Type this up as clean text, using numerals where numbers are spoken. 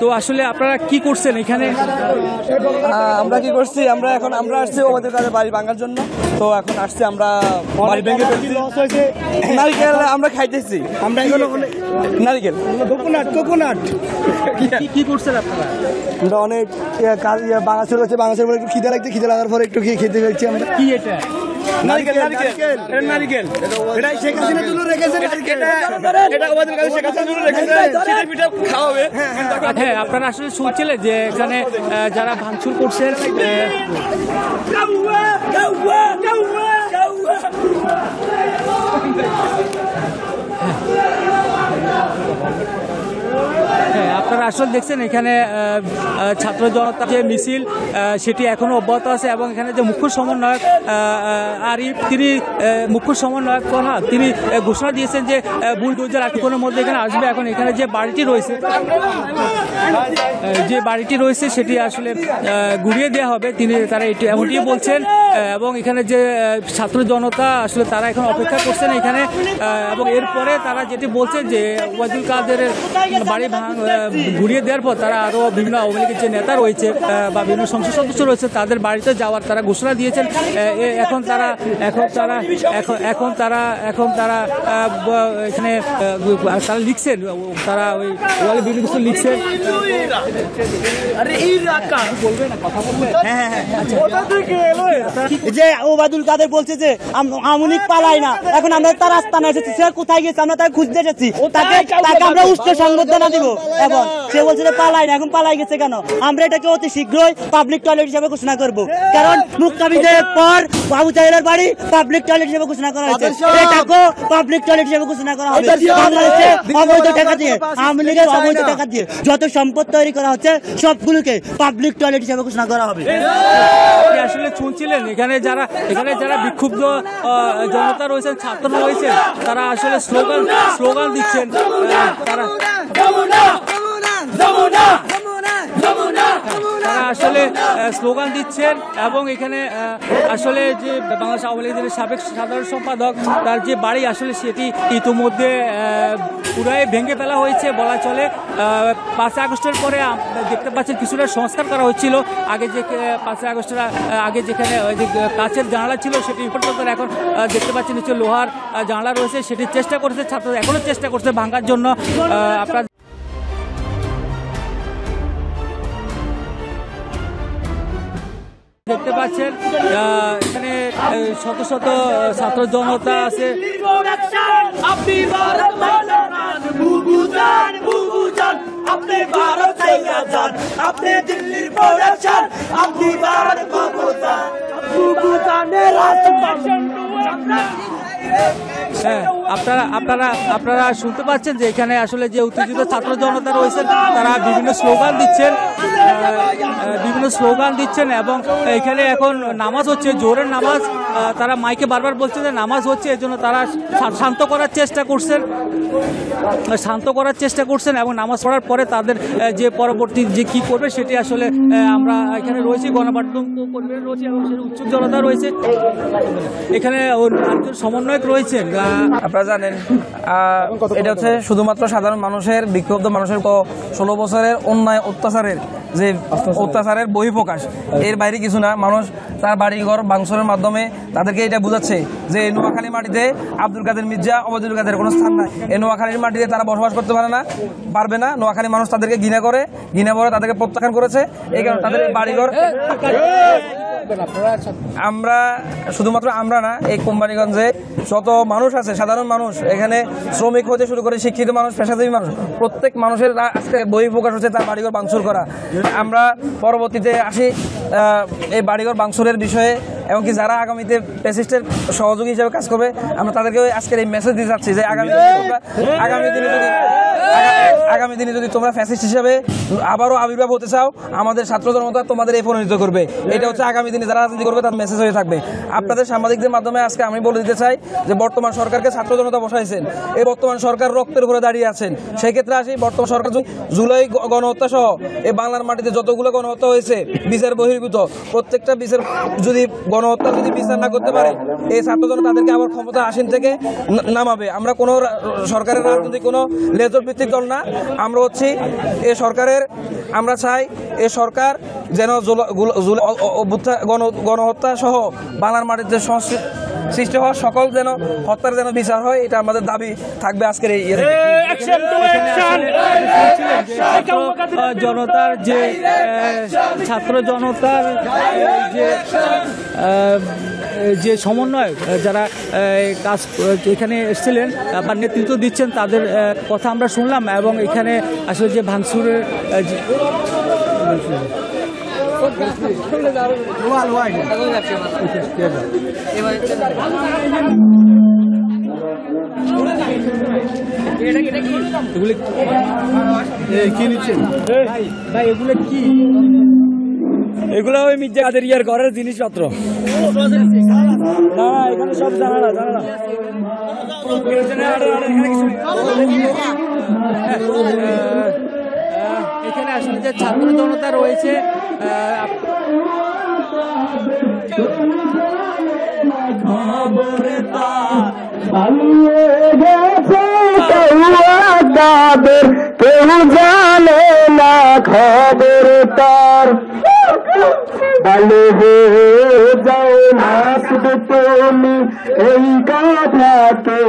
তো আসলে আপনারা কি করছেন এখানে? আমরা কি করছি, আমরা আসছি ওদের কাছে বাড়ি ভাঙার জন্য। তো এখন আসছি আমরা বাড়ি ভেঙে ফেলছি, নারিকেল আমরা খাইতেছি, আমরা নারিকেল কোকোনাট। কি করছেন আপনারা? আমরা অনেক বাংলাদেশের হচ্ছে, বাংলাদেশের পরে একটু খিদে লাগছে, খিদে লাগার পরে একটু খেতে ফেলছি আমরা। কি এটা? নারিকেল এটা শেখ হাসিনার জন্য রেখেছে, এটা ওদের কাছে শেখ হাসিনার জন্য রেখেছে, পিঠা খাওয়াবে। হ্যাঁ, আপনারা আসলে শুনছিলেন যে এখানে যারা ভাঙচুর করছেন আপনারা আসলে দেখছেন এখানে ছাত্র জনতা যে মিছিল সেটি এখনো অব্যাহত আছে এবং এখানে যে মুখ্য সমন্বয়ক আরিফ, তিনি মুখ্য সমন্বয়ক ফরহাদ, তিনি ঘোষণা দিয়েছেন যে বুলডোজার কিছুক্ষণের মধ্যে এখানে আসবে। এখন এখানে যে বাড়িটি রয়েছে সেটি আসলে গুড়িয়ে দেওয়া হবে, তারা এমনটি বলছেন। এবং এখানে যে ছাত্র জনতা আসলে তারা এখন অপেক্ষা করছেন এখানে, এবং এরপরে তারা যেটি বলছেন যে ওবায়দুল কাদেরের বাড়ি ঘুরিয়ে দেওয়ার পর তারা আরও বিভিন্ন আওয়ামী লীগের যে নেতা রয়েছে বা বিভিন্ন সংসদ সদস্য রয়েছে তাদের বাড়িতে যাওয়ার তারা ঘোষণা দিয়েছেন। এখন তারা এখানে তারা লিখছেন, তারা ওই ওয়ালে বিভিন্ন কিছু লিখছেন। যে ওবায়দুল কাদের বলছে যে আওয়ামী লীগ পালায় না, এখন আমরা তার আস্তানা এসেছি, সে কোথায় গেছে আমরা তাকে খুঁজতে এসেছি, তাকে আমরা উষ্ণ সংবর্ধনা দিব। এবং সে বলছে যে পালাই না, এখন পালাই গেছে কেন? আমরা এটাকে অতি শীঘ্রই পাবলিক টয়লেট হিসেবে ঘোষণা করব, কারণ মুক্তা বিজয়ের পর বাবু জাহেলের বাড়ি পাবলিক টয়লেট হিসেবে ঘোষণা করা হয়েছে, এটাকেও পাবলিক টয়লেট হিসেবে ঘোষণা করা হবে। বাংলাদেশে অবৈধ টাকা দিয়ে, আওয়ামী লীগের অবৈধ টাকা দিয়ে যত সম্পদ তৈরি করা হচ্ছে সবগুলোকে পাবলিক টয়লেট হিসেবে ঘোষণা করা হবে। আসলে শুনছিলেন এখানে যারা বিক্ষুব্ধ জনতা রয়েছেন, ছাত্র রয়েছেন, তারা আসলে স্লোগান দিচ্ছেন, তারা আসলে স্লোগান দিচ্ছেন। এবং এখানে আসলে যে বাংলাদেশ আওয়ামী লীগের সাবেক সাধারণ সম্পাদক, তার যে বাড়ি আসলে সেটি ইতিমধ্যে পুরাই ভেঙে ফেলা হয়েছে বলা চলে। 5 আগস্টের পরে দেখতে পাচ্ছেন কিছুটা সংস্কার করা হচ্ছিল। আগে যে 5 আগস্টের আগে যেখানে কাচের জানালা ছিল সেটি পর্যন্ত এখন দেখতে পাচ্ছেন নিচে লোহার জানালা রয়েছে, সেটি চেষ্টা করছে ছাত্ররা, এখনো চেষ্টা করছে ভাঙার জন্য। আপনার দেখতে পাচ্ছেন এখানে শত শত ছাত্র জনতা আছে। আপনারা শুনতে পাচ্ছেন যে এখানে আসলে যে উত্তেজিত ছাত্র জনতা রয়েছেন তারা বিভিন্ন স্লোগান দিচ্ছেন এবং এখানে এখন নামাজ হচ্ছে, জোরের নামাজ। তারা মাইকে বারবার বলছে যে নামাজ হচ্ছে, এজন্য তারা শান্ত করার চেষ্টা করছেন এবং নামাজ পড়ার পরে তাদের যে পরবর্তী যে কি করবে সেটি আসলে আমরা এখানে রয়েছি, গণমাধ্যম কর্মীরা রয়েছে এবং উৎসুক জনতা রয়েছে। এখানে সমন্বয়ক রয়েছেন। আপনারা জানেন এটা হচ্ছে শুধুমাত্র সাধারণ মানুষের, বিক্ষুব্ধ মানুষের 16 বছরের অন্যায় অত্যাচারের বহিঃপ্রকাশ, এর বাইরে কিছু না। মানুষ তার বাড়িঘর ভাঙচুরের মাধ্যমে তাদেরকে এটা বুঝাচ্ছে যে নোয়াখালী মাটিতে আব্দুল কাদের মির্জা, ওবায়দুল কাদের কোনো স্থান নাই, এই নোয়াখালীর মাটিতে তারা বসবাস করতে পারবে না। নোয়াখালী মানুষ তাদেরকে ঘৃণা করে তাদেরকে প্রত্যাখ্যান করেছে, এই কারণে তাদের বাড়িঘর। আমরা শুধুমাত্র আমরা না, এই কোম্পানিগঞ্জে যত মানুষ আছে, সাধারণ মানুষ, এখানে শ্রমিক হতে শুরু করে শিক্ষিত মানুষ, পেশাজীবী মানুষ, প্রত্যেক মানুষের আজকে বহিঃপ্রকাশ হচ্ছে তার বাড়িঘর ভাঙচুর করা। আমরা পরবর্তীতে আসি এই বাড়িঘর ভাঙচুরের বিষয়ে, এমনকি যারা আগামীতে ফ্যাসিস্টের সহযোগী হিসেবে কাজ করবে আমরা তাদেরকে আজকের এই মেসেজ দিতে চাচ্ছি যে আগামী দিনে যদি তোমরা ফ্যাসিস্ট হিসেবে আবারও আবির্ভাব হতে চাও, আমাদের ছাত্র জনতা তোমাদের এই পরিণত করবে। এটা হচ্ছে আগামী দিনে যারা রাজনীতি করবে তার মেসেজ হয়ে থাকবে। আপনাদের সাংবাদিকদের মাধ্যমে আজকে আমি বলে দিতে চাই যে বর্তমান সরকারকে ছাত্র জনতা বসাইছেন, এই বর্তমান সরকার রক্তের উপরে দাঁড়িয়ে আছেন। সেই ক্ষেত্রে আসি, বর্তমান সরকার জুলাই গণহত্যা সহ এই বাংলার মাটিতে যতগুলো গণহত্যা হয়েছে বিচার বহির্ভূত, প্রত্যেকটা বিচার যদি গণহত্যা যদি বিচার না করতে পারে এই ছাত্র জনতা তাদেরকে আবার ক্ষমতা আসীন থেকে নামাবে। আমরা কোনো সরকারের রাজনৈতিক কোনো লেজর ভিত্তিক দল না, আমরা হচ্ছি এ সরকারের, আমরা চাই এ সরকার যেন গণহত্যা সহ বাংলার মাটির যে সৃষ্টি হওয়া সকল যেন হত্যার যেন বিচার হয়, এটা আমাদের দাবি থাকবে আজকের এই জনতার যে ছাত্র জনতার যে সমন্বয় যারা কাজ এখানে এসেছিলেন বা নেতৃত্ব দিচ্ছেন তাদের কথা আমরা শুনলাম। এবং এখানে আসলে যে ভাঙচুরের এগুলো ওই মির্জা কাদের ইয়ার ঘরের জিনিসপত্র। না এখানে সব জানালা এখানে আসলে যে ছাত্র জনতা রয়েছে কেউ জানে না খবর তার, ভালো হয়ে যাও না শুধু তুমি এই কথা কেউ